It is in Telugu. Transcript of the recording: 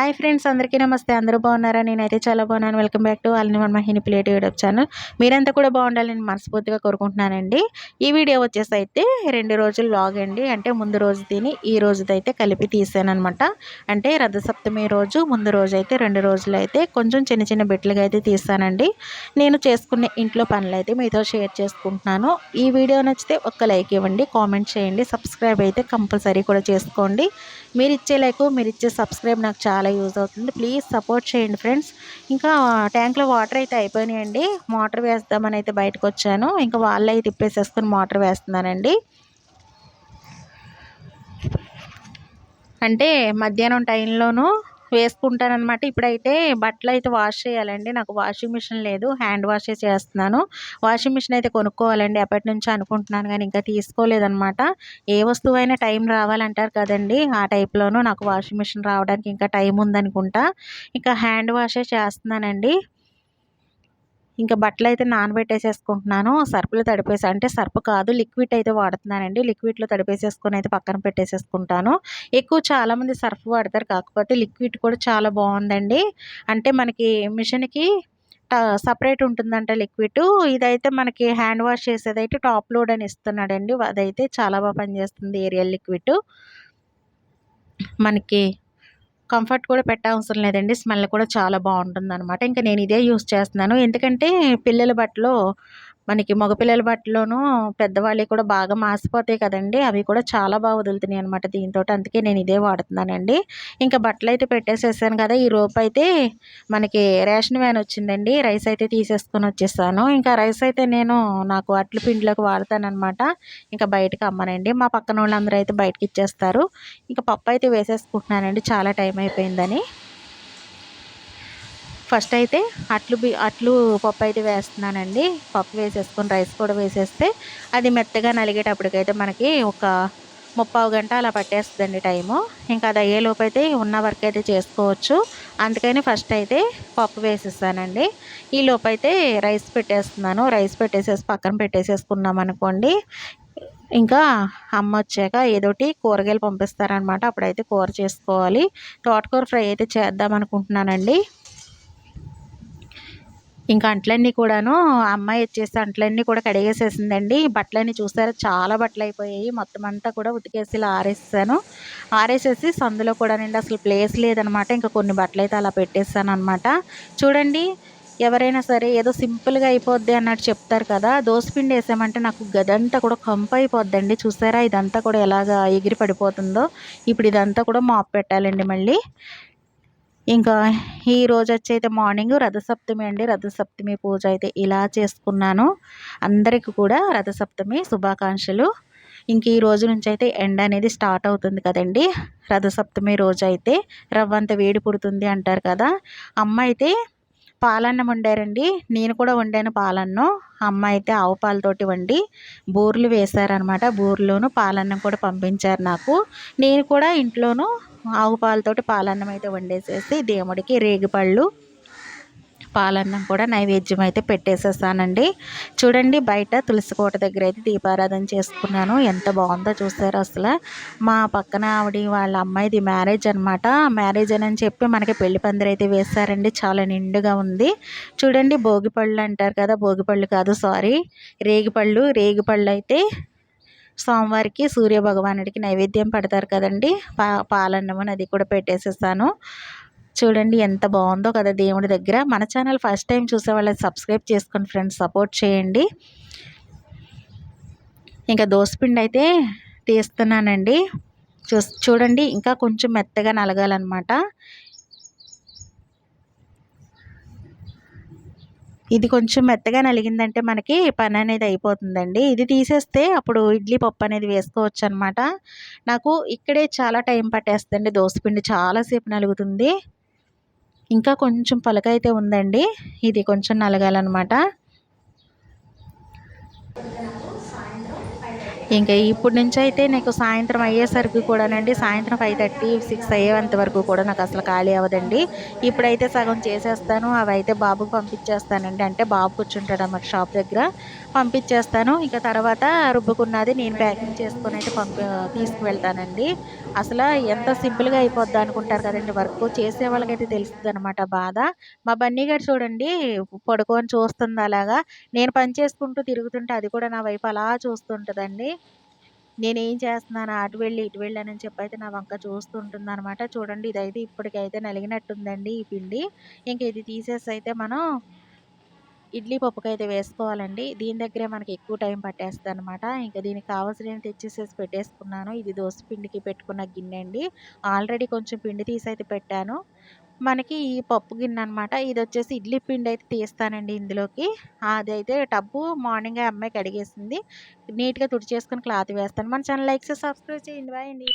హాయ్ ఫ్రెండ్స్, అందరికీ నమస్తే. అందరూ బాగున్నారా? నేనైతే చాలా బాగున్నాను. Welcome back to all in one Mahini plate YouTube channel. మీరంతా కూడా బాగుండాలని మనస్ఫూర్తిగా కోరుకుంటున్నానండి. ఈ వీడియో వచ్చేసి అయితే 2 రోజులు వ్లాగ్ అండి. అంటే ముందు రోజు తిని ఈ రోజుదైతే కలిపి తీసాననమాట. అంటే రథసప్తమి రోజు ముందు రోజు అయితే 2 రోజులు అయితే కొంచెం చిన్న చిన్న బిట్లుగా అయితే తీసానండి. నేను చేసుకునే ఇంట్లో పనులు అయితే మీతో షేర్ చేసుకుంటున్నాను. ఈ వీడియో నచ్చితే ఒక్క లైక్ ఇవ్వండి, కామెంట్ చేయండి, సబ్స్క్రైబ్ అయితే కంపల్సరీ కూడా చేసుకోండి. మీరిచ్చే లైక్, మీరిచ్చే సబ్స్క్రైబ్ నాకు చాలా యూజ్ అవుతుంది. ప్లీజ్ సపోర్ట్ చేయండి ఫ్రెండ్స్. ఇంకా ట్యాంక్లో వాటర్ అయితే అయిపోయినాయండి. మోటార్ వేద్దామని అయితే బయటకు వచ్చాను. ఇంకా వాళ్ళు అయితే తిప్పేసేసుకొని మోటార్ వేస్తున్నానండి. అంటే మధ్యాహ్నం టైంలోనూ వేసుకుంటానన్నమాట. ఇప్పుడైతే బట్టలు అయితే వాష్ చేయాలండి. నాకు వాషింగ్ మిషన్ లేదు, హ్యాండ్ వాషే చేస్తున్నాను. వాషింగ్ మిషన్ అయితే కొనుక్కోవాలండి, ఎప్పటి నుంచో అనుకుంటున్నాను కానీ ఇంకా తీసుకోలేదన్నమాట. ఏ వస్తువైనా టైం రావాలంటారు కదండి, ఆ టైప్లోనూ నాకు వాషింగ్ మిషన్ రావడానికి ఇంకా టైం ఉందనుకుంటా. ఇంకా హ్యాండ్ వాషే చేస్తున్నానండి. ఇంకా బట్టలైతే నానబెట్టేసేసుకుంటున్నాను. సర్ఫ్‌లో తడిపేసి, అంటే సర్ఫ్ కాదు, లిక్విడ్ అయితే వాడుతున్నానండి. లిక్విడ్‌లో తడిపేసేసుకొని అయితే పక్కన పెట్టేసేసుకుంటాను. ఎక్కువ చాలామంది సర్ఫ్ వాడతారు, కాకపోతే లిక్విడ్ కూడా చాలా బాగుందండి. అంటే మనకి మిషన్‌కి సపరేట్ ఉంటుందంట లిక్విడ్. ఇదైతే మనకి హ్యాండ్ వాష్ చేసేదైతే టాప్ లోడ్ అని ఇస్తున్నాడండి. అదైతే చాలా బాగా పనిచేస్తుంది, ఏరియల్ లిక్విడ్. మనకి కంఫర్ట్ కూడా పెట్టవసరం లేదండి. స్మెల్ కూడా చాలా బాగుంటుందన్నమాట. ఇంకా నేను ఇదే యూజ్ చేస్తున్నాను. ఎందుకంటే పిల్లల బట్టలు, మనకి మగపిల్లల బట్టలోనూ పెద్దవాళ్ళవి కూడా బాగా మాసిపోతాయి కదండి, అవి కూడా చాలా బాగా వదులుతున్నాయి అనమాట దీంతోటి. అందుకే నేను ఇదే వాడుతున్నానండి. ఇంకా బట్టలు అయితే పెట్టేసేసాను కదా. ఈ రోపు అయితే మనకి రేషన్ వ్యాన్ వచ్చిందండి. రైస్ అయితే తీసేసుకొని వచ్చేసాను. ఇంకా రైస్ అయితే నాకు అట్ల పిండిలోకి వాడతానమాట. ఇంకా బయటకు అమ్మనండి. మా పక్కన వాళ్ళందరూ అయితే బయటకి ఇచ్చేస్తారు. ఇంకా పప్పు అయితే వేసేసుకుంటున్నానండి, చాలా టైం అయిపోయిందని. ఫస్ట్ అయితే అట్లు పప్పు అయితే వేస్తున్నానండి. పప్పు వేసేసుకొని రైస్ కూడా వేసేస్తే అది మెత్తగా నలిగేటప్పటికైతే మనకి ఒక 30 గంట అలా పట్టేస్తుందండి టైము. ఇంకా అది అయ్యేలోపు అయితే ఉన్న వర్క్ అయితే చేసుకోవచ్చు. అందుకని ఫస్ట్ అయితే పప్పు వేసేసానండి. ఈ లోపు అయితే రైస్ పెట్టేస్తున్నాను. రైస్ పెట్టేసేసి పక్కన పెట్టేసేసుకున్నాం అనుకోండి, ఇంకా అమ్మ వచ్చాక ఏదోటి కూరగాయలు పంపిస్తారనమాట. అప్పుడైతే కూర చేసుకోవాలి. తోటకూర ఫ్రై అయితే చేద్దాం అనుకుంటున్నానండి. ఇంకా అంట్లన్నీ కూడాను అమ్మాయి వచ్చేసి అంట్లన్నీ కూడా కడిగేసేసిందండి. బట్టలన్నీ చూసారా, చాలా బట్టలు అయిపోయాయి. మొత్తం అంతా కూడా ఉతికేసి ఇలా ఆరేసాను. ఆరేసేసి సందులో కూడా నిండి అసలు ప్లేస్ లేదనమాట. ఇంకా కొన్ని బట్టలు అయితే అలా పెట్టేసాను అనమాట. చూడండి, ఎవరైనా సరే ఏదో సింపుల్గా అయిపోద్ది అన్నట్టు చెప్తారు కదా, దోసపిండి వేసామంటే నాకు గదంతా కూడా కంపు అయిపోద్దండి. చూసారా, ఇదంతా కూడా ఎలాగా ఎగిరి పడిపోతుందో. ఇప్పుడు ఇదంతా కూడా మాప్ పెట్టాలండి మళ్ళీ. ఇంకా ఈ రోజు వచ్చి అయితే మార్నింగ్ రథసప్తమి అండి. రథసప్తమి పూజ అయితే ఇలా చేసుకున్నాను. అందరికీ కూడా రథసప్తమి శుభాకాంక్షలు. ఇంక ఈ రోజు నుంచి అయితే ఎండ అనేది స్టార్ట్ అవుతుంది కదండి. రథసప్తమి రోజు అయితే రవ్వంత వేడి పుడుతుంది అంటారు కదా. అమ్మ అయితే పాలన్నం వండారండి. నేను కూడా వండాను పాలన్నం. అమ్మ అయితే ఆవు పాలతోటి వండి బూరెలు వేశారనమాట. బూరెలోను పాలన్నం కూడా పంపించారు నాకు. నేను కూడా ఇంట్లోనూ ఆవు పాలతోటి పాలన్నం అయితే వండేసేసి దేవుడికి రేగిపళ్ళు, పాలన్నం కూడా నైవేద్యం అయితే పెట్టేసేసానండి. చూడండి, బయట తులసి కోట దగ్గర అయితే దీపారాధన చేసుకున్నాను. ఎంత బాగుందో చూసారు అసలు. మా పక్కన వాళ్ళ అమ్మాయిది మ్యారేజ్ అనమాట. మ్యారేజ్ అని చెప్పి మనకి పెళ్లి పందిరి అయితే వేశారండి. చాలా నిండుగా ఉంది. చూడండి, భోగిపళ్ళు అంటారు కదా, భోగిపళ్ళు కాదు, సారీ, రేగిపళ్ళు. రేగిపళ్ళు అయితే సోమవారికి సూర్య భగవానుడికి నైవేద్యం పెడతారు కదండి. పాలన్నం అది కూడా పెట్టేసేసాను. చూడండి ఎంత బాగుందో కదా దేవుడి దగ్గర. మన ఛానల్ ఫస్ట్ టైం చూసే వాళ్ళని సబ్స్క్రైబ్ చేసుకొని ఫ్రెండ్స్ సపోర్ట్ చేయండి. ఇంకా దోసపిండి అయితే తీస్తున్నానండి. చూడండి, ఇంకా కొంచెం మెత్తగా నలగాలన్నమాట. ఇది కొంచెం మెత్తగా నలిగిందంటే మనకి పని అనేది అయిపోతుందండి. ఇది తీసేస్తే అప్పుడు ఇడ్లీ పప్పు అనేది వేసుకోవచ్చు అనమాట. నాకు ఇక్కడే చాలా టైం పట్టేస్తుందండి. దోసపిండి చాలాసేపు నలుగుతుంది. ఇంకా కొంచెం పలకైతే ఉందండి, ఇది కొంచెం నలగాలన్నమాట. ఇంకా ఇప్పటి నుంచయితే నాకు సాయంత్రం అయ్యేసరికి కూడానండి, సాయంత్రం 5:30, 6 అయ్యేంత వరకు కూడా నాకసలు ఖాళీ అవ్వదండి. ఇప్పుడైతే సగం చేసేస్తాను. అవైతే బాబుకి పంపించేస్తానండి. అంటే బాబు కూర్చుంటాడన్నమాట షాప్ దగ్గర. పంపించేస్తాను. ఇక తర్వాత రుబ్బుకున్నది నేను ప్యాకింగ్ చేసుకొనైతే తీసుకువెళ్తానండి. అసల ఎంత సింపుల్‌గా అయిపోద్దా అనుకుంటారు కదండీ వర్కు. చేసే వాళ్ళకైతే తెలుస్తదనమాట బాధ. మా బన్నీ గారు చూడండి పడుకొని చూస్తుంది అలాగా. నేను పని చేసుకుంటూ తిరుగుతుంటే అది కూడా నా వైపు అలా చూస్తుంటదండి. నేనేం చేస్తున్నానా అటు వెళ్ళు, ఇటు వెళ్ళనని చెప్పైతే నా వంక చూస్తూ ఉంటుందనమాట. చూడండి ఇదైతే ఇప్పటికైతే నలిగినట్టుందండి ఈ పిండి. ఇంక ఇది తీసేసైతే మనం ఇడ్లీ పప్పుకైతే వేసుకోవాలండి. దీని దగ్గరే మనకి ఎక్కువ టైం పట్టేస్తదనమాట. ఇంక దీనికి కావాల్సినవి తెచ్చేసేసి పెట్టేసుకున్నాను. ఇది దోస పిండికి పెట్టుకున్న గిన్నె అండి. ఆల్రెడీ కొంచెం పిండి తీసైతే పెట్టాను. మనకి ఈ పప్పు గిన్నెనమాట. ఇదొచ్చేసి ఇడ్లీ పిండయితే తీస్తానండి ఇందులోకి. అదైతే టబ్బు మార్నింగే అమ్మాయి కడిగేసింది. నీట్‌గా తుడిచేసుకొని క్లాత్ వేస్తాను. మన ఛానల్ లైక్ చేసి సబ్స్క్రైబ్ చేయండి. బాయ్ అండి.